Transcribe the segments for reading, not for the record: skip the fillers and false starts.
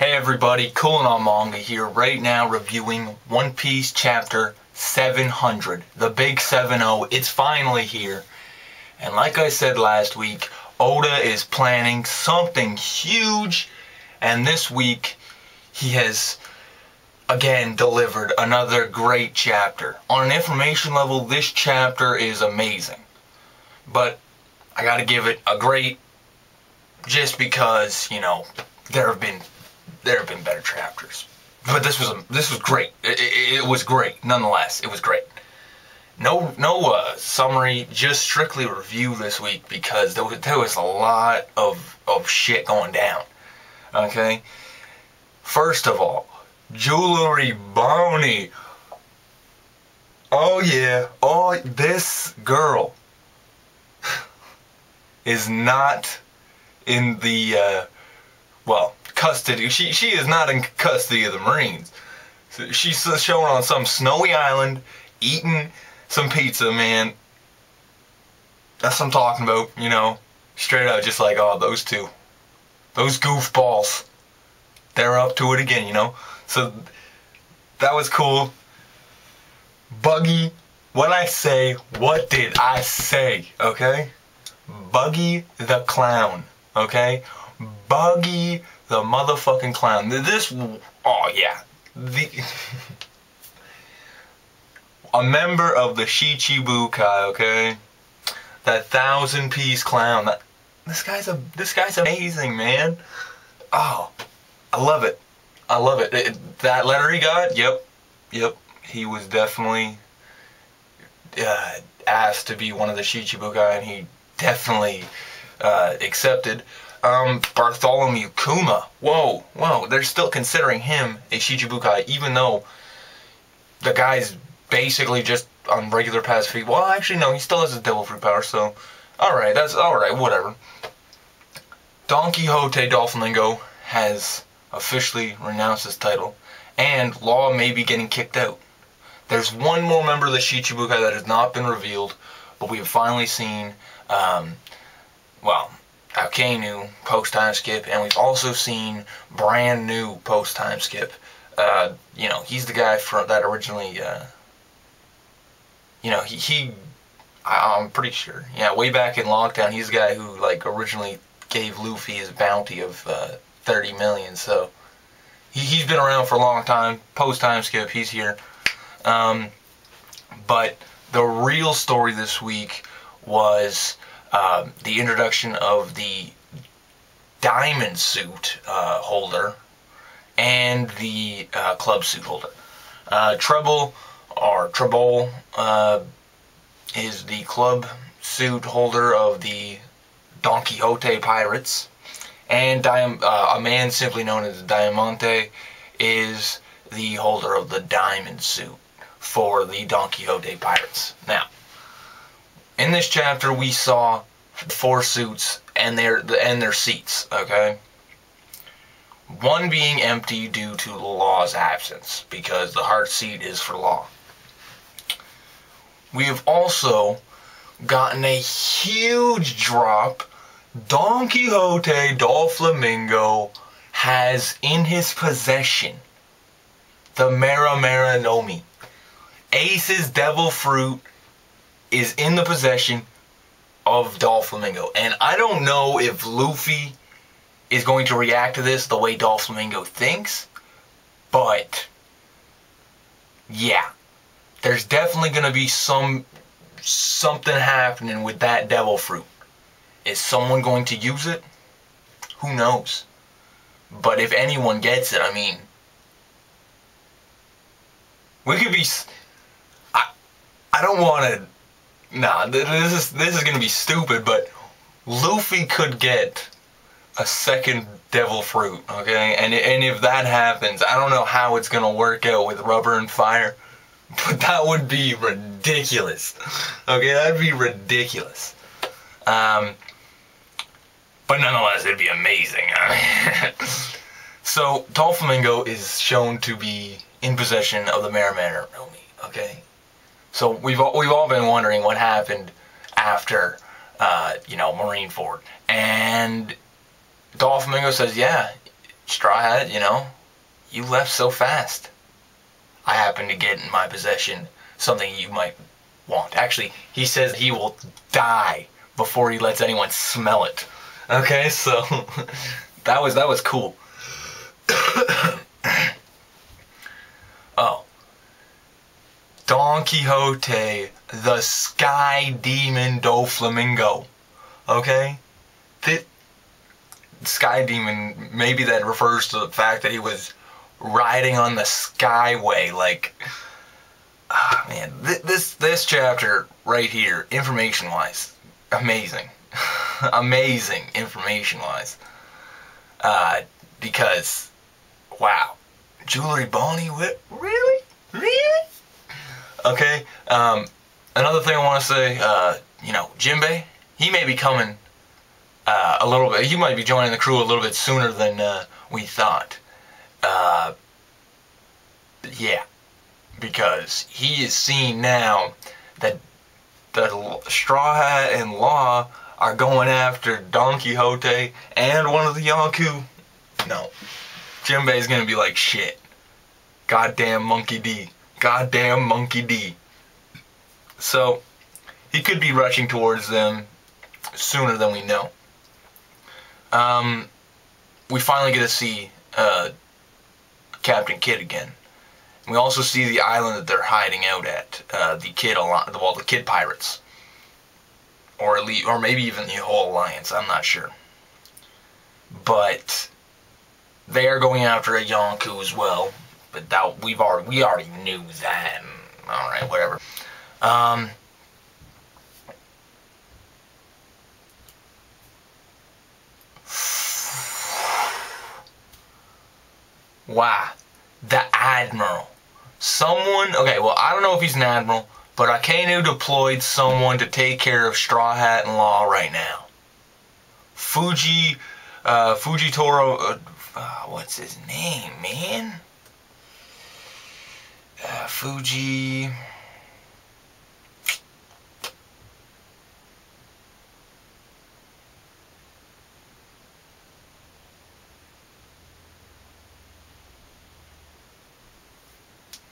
Hey everybody, Coolin' on Manga here, right now reviewing One Piece chapter 700. The big 7-0, it's finally here. And like I said last week, Oda is planning something huge. And this week, he has, again, delivered another great chapter. On an information level, this chapter is amazing. But I gotta give it a great, just because, you know, there have been better chapters, but this was great. It was great nonetheless. It was great. No summary, just strictly review this week because there was a lot of shit going down. Okay, first of all, Jewelry Bounty. Oh yeah, this girl is not in the custody. She is not in custody of the Marines. So she's shown on some snowy island eating some pizza, man. That's what I'm talking about, you know. Straight out, just like, oh, those goofballs, they're up to it again, you know. So that was cool. Buggy, what did I say, okay? Buggy the clown, okay? Buggy the motherfucking clown. Oh yeah. A member of the Shichibukai, okay? That 1,000-piece clown. This guy's amazing, man. Oh, I love it. I love it. That letter he got, yep. He was definitely asked to be one of the Shichibukai, and he definitely accepted. Bartholomew Kuma. Whoa, they're still considering him a Shichibukai, even though the guy's basically just on regular passive. Well, actually, no, he still has his devil fruit power, so, alright, that's alright, whatever. Don Quixote Doflamingo has officially renounced his title, and Law may be getting kicked out. There's one more member of the Shichibukai that has not been revealed, but we have finally seen, Akainu post-time skip, and we've also seen brand new post-time skip. You know, he's the guy from that originally, you know, I'm pretty sure, yeah, way back in Lockdown, he's the guy who, like, originally gave Luffy his bounty of 30 million, so he's been around for a long time. Post-time skip, he's here. But the real story this week was the introduction of the diamond suit holder and the club suit holder. Treble is the club suit holder of the Don Quixote pirates, and a man simply known as Diamante is the holder of the diamond suit for the Don Quixote pirates. Now, in this chapter, we saw 4 suits and their seats, okay? One being empty due to Law's absence, because the heart seat is for Law. We have also gotten a huge drop. Don Quixote Doflamingo has in his possession the Mera no Mi. Ace's devil fruit is in the possession of Doflamingo. And I don't know if Luffy is going to react to this the way Doflamingo thinks, but yeah, there's definitely going to be something happening with that devil fruit. Is someone going to use it? Who knows? But if anyone gets it, I mean, we could be... I don't want to... Nah, this is going to be stupid, but Luffy could get a second devil fruit, okay? And if that happens, I don't know how it's going to work out with rubber and fire, but that would be ridiculous. Okay, that'd be ridiculous. But nonetheless, it'd be amazing. So, Doflamingo is shown to be in possession of the Mera no Mi, okay? So we've all been wondering what happened after, you know, Marineford. And Doflamingo says, yeah, Straw Hat, you know, you left so fast. I happen to get in my possession something you might want. Actually, he says he will die before he lets anyone smell it. Okay, so that was cool. Oh. Don Quixote, the Sky Demon Doflamingo. Okay? The Sky Demon, maybe that refers to the fact that he was riding on the Skyway, like, man, this chapter right here, information-wise, amazing. Amazing information-wise. Because, wow, Jewelry Bonnie, really? Really? Okay, another thing I want to say, you know, Jinbei, he may be coming a little bit, he might be joining the crew a little bit sooner than we thought. Yeah, because he is seeing now that the Straw Hat and Law are going after Don Quixote and one of the Yonkou. No, Jinbei's gonna be like, shit. Goddamn Monkey D. Goddamn Monkey D. So, he could be rushing towards them sooner than we know. We finally get to see Captain Kidd again. We also see the island that they're hiding out at. The Kidd pirates, or maybe even the whole alliance. I'm not sure. But they are going after a Yonkou as well. But that we already knew that. All right, whatever. Wow, the Admiral. Someone, okay, well, I don't know if he's an Admiral, but Akainu deployed someone to take care of Straw Hat and Law right now. Fujitoro, what's his name, man? Fuji...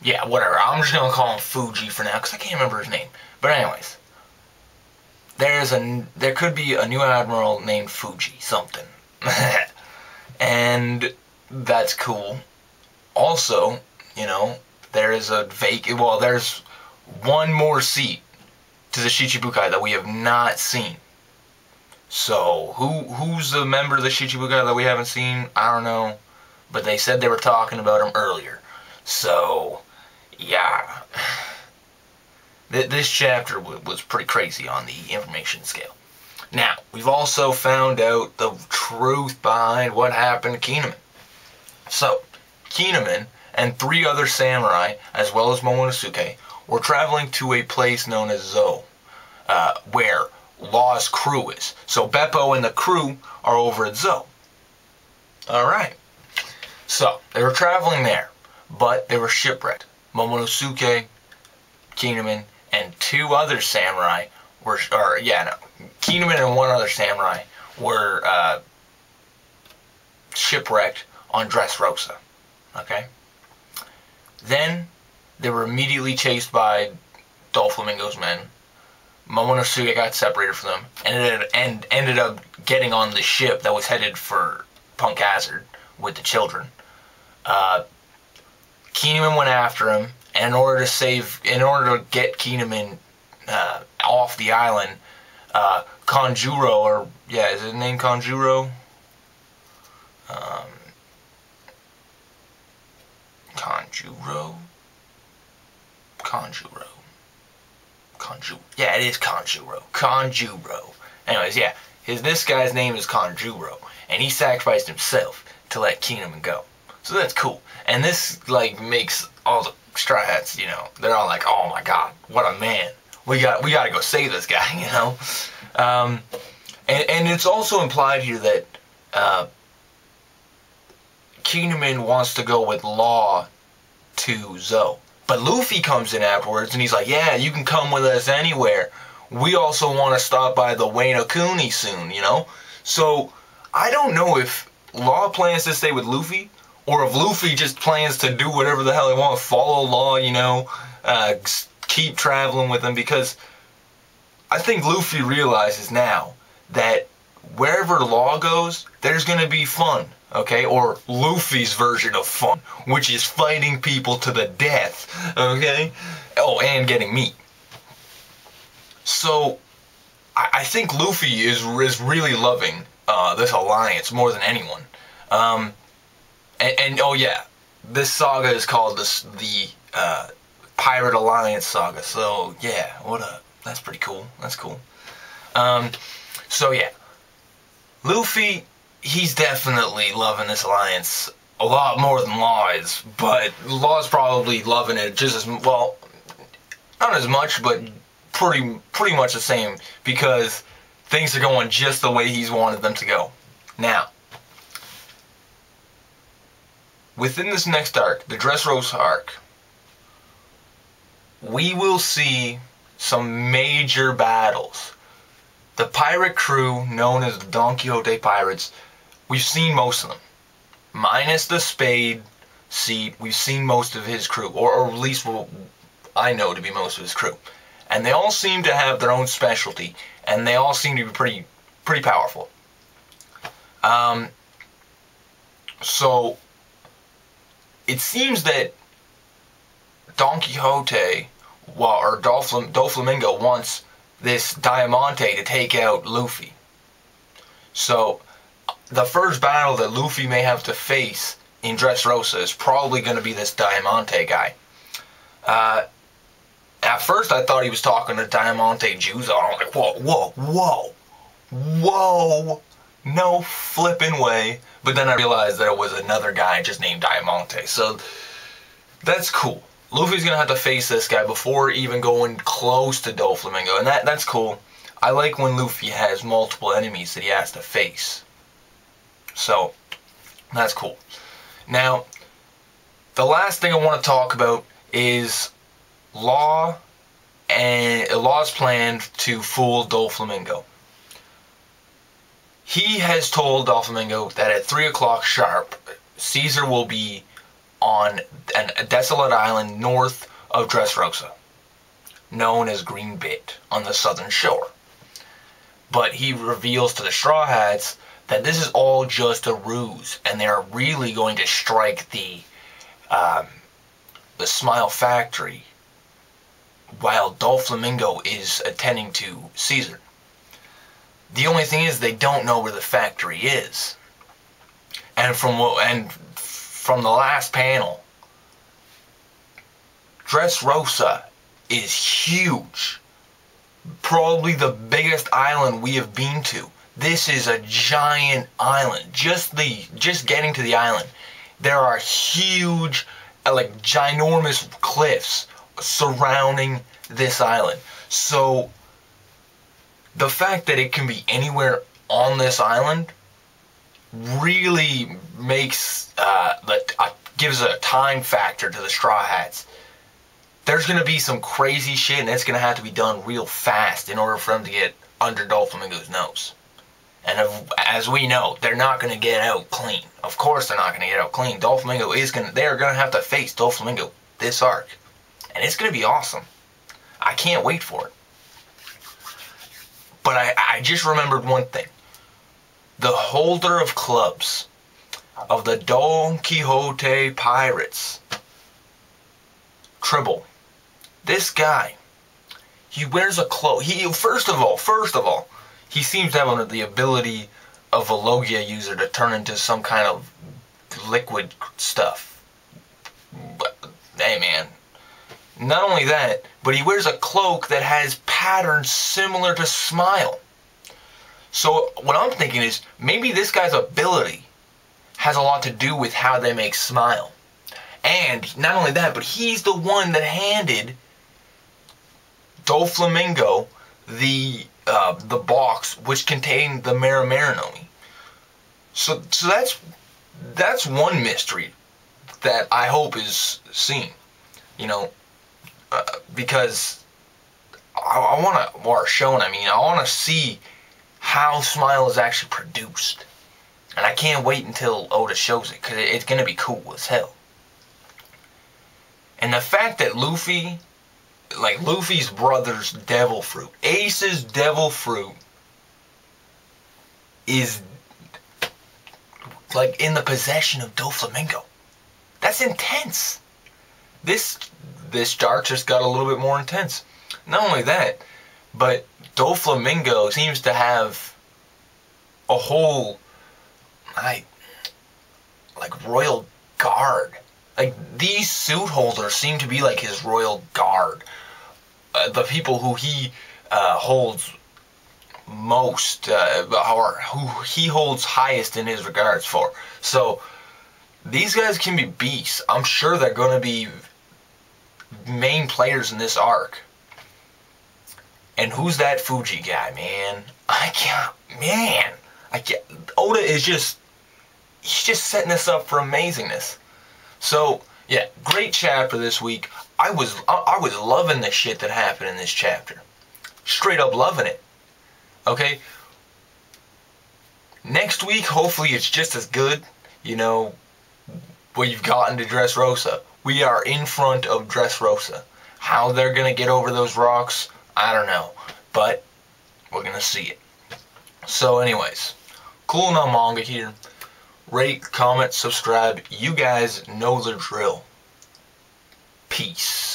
Yeah, whatever. I'm just gonna call him Fuji for now, because I can't remember his name. But anyways, there could be a new admiral named Fuji something, and that's cool. Also, you know, there is a there's one more seat to the Shichibukai that we have not seen. So who's the member of the Shichibukai that we haven't seen? I don't know, but they said they were talking about him earlier. So, yeah, this chapter was pretty crazy on the information scale. Now, we've also found out the truth behind what happened to Kinnaman. So, Kinnaman and 3 other samurai, as well as Momonosuke, were traveling to a place known as Zou, where Law's crew is. So, Beppo and the crew are over at Zou. Alright. So, they were traveling there, but they were shipwrecked. Momonosuke, Kinnaman, and 2 other samurai Kinnaman and 1 other samurai were shipwrecked on Dressrosa. Okay? Then, they were immediately chased by Doflamingo's men. Momonosuke got separated from them, and ended up getting on the ship that was headed for Punk Hazard with the children. Kinnaman went after him, and in order to get Kinnaman off the island, Conjuro, is his name Conjuro? Yeah, it is Conjuro. Anyways, yeah, this guy's name is Conjuro, and he sacrificed himself to let Kinnaman go. So that's cool. And this, like, makes all the Straw Hats, you know, they're all like, oh my god, what a man. We gotta go save this guy, you know? And it's also implied here that Kinnaman wants to go with Law to Zou. But Luffy comes in afterwards, and he's like, yeah, you can come with us anywhere. We also want to stop by the Wano Kuni soon, you know? So, I don't know if Law plans to stay with Luffy, or if Luffy just plans to do whatever the hell he wants, follow Law, you know, keep traveling with him, because I think Luffy realizes now that wherever Law goes, there's going to be fun, okay? Or Luffy's version of fun, which is fighting people to the death, okay? Oh, and getting meat. So, I think Luffy is really loving this alliance more than anyone. And oh yeah, this saga is called the Pirate Alliance Saga. So yeah, what up? That's pretty cool. That's cool. So yeah, Luffy, he's definitely loving this alliance a lot more than Law is, but Law's probably loving it just as well, not as much, but pretty much the same, because things are going just the way he's wanted them to go. Now, within this next arc, the Dressrosa arc, we will see some major battles. The pirate crew, known as the Don Quixote Pirates, we've seen most of them. Minus the Spade seat, we've seen most of his crew, or at least what I know to be most of his crew. And they all seem to have their own specialty, and they all seem to be pretty powerful. So it seems that Don Quixote, or Doflamingo, wants this Diamante to take out Luffy. So the first battle that Luffy may have to face in Dressrosa is probably going to be this Diamante guy. At first I thought he was talking to Diamante Juzo. I was like, whoa, no flipping way. But then I realized that it was another guy just named Diamante. So that's cool. Luffy's going to have to face this guy before even going close to Doflamingo. And that's cool. I like when Luffy has multiple enemies that he has to face. So that's cool. Now, the last thing I want to talk about is Law and Law's plan to fool Doflamingo. He has told Doflamingo that at 3 o'clock sharp, Caesar will be on a desolate island north of Dressrosa, known as Green Bit, on the southern shore. But he reveals to the Straw Hats that this is all just a ruse, and they're really going to strike the Smile Factory while Doflamingo is attending to Caesar. The only thing is they don't know where the factory is. And from the last panel, Dressrosa is huge. Probably the biggest island we have been to. This is a giant island. Just getting to the island, there are huge, like ginormous cliffs surrounding this island. So the fact that it can be anywhere on this island really makes gives a time factor to the Straw Hats. There's going to be some crazy shit, and it's going to have to be done real fast in order for them to get under Doflamingo's nose. And as we know, they're not going to get out clean. Of course they're not going to get out clean. They're going to have to face Doflamingo this arc. And it's going to be awesome. I can't wait for it. But I just remembered one thing. The holder of clubs of the Don Quixote Pirates, Tribble. This guy, he wears a cloak. First of all, he seems to have the ability of a Logia user to turn into some kind of liquid stuff. But, hey man, not only that, but he wears a cloak that has patterns similar to Smile. So what I'm thinking is, maybe this guy's ability has a lot to do with how they make Smile. And not only that, but he's the one that handed Doflamingo the box which contained the Marimarinomi. So that's one mystery that I hope is seen. You know, because I want to, or shown, I want to see how Smile is actually produced. And I can't wait until Oda shows it, because it's going to be cool as hell. And the fact that Luffy, like Luffy's brother's devil fruit, Ace's devil fruit, is like in the possession of Doflamingo. That's intense. This arc just got a little bit more intense. Not only that, but Doflamingo seems to have a whole like royal guard. Like, these suit holders seem to be like his royal guard. The people who he holds most, or who he holds highest in his regards for. So, these guys can be beasts. I'm sure they're going to be main players in this arc. And who's that Fuji guy, man? I can't. Oda is he's just setting us up for amazingness. So, yeah, great chapter this week. I was loving the shit that happened in this chapter. Straight up loving it. Okay? Next week, hopefully it's just as good. You know, we've gotten to Dressrosa. We are in front of Dressrosa. How they're going to get over those rocks, I don't know. But we're going to see it. So anyways, cool no manga here. Rate, comment, subscribe. You guys know the drill. Peace.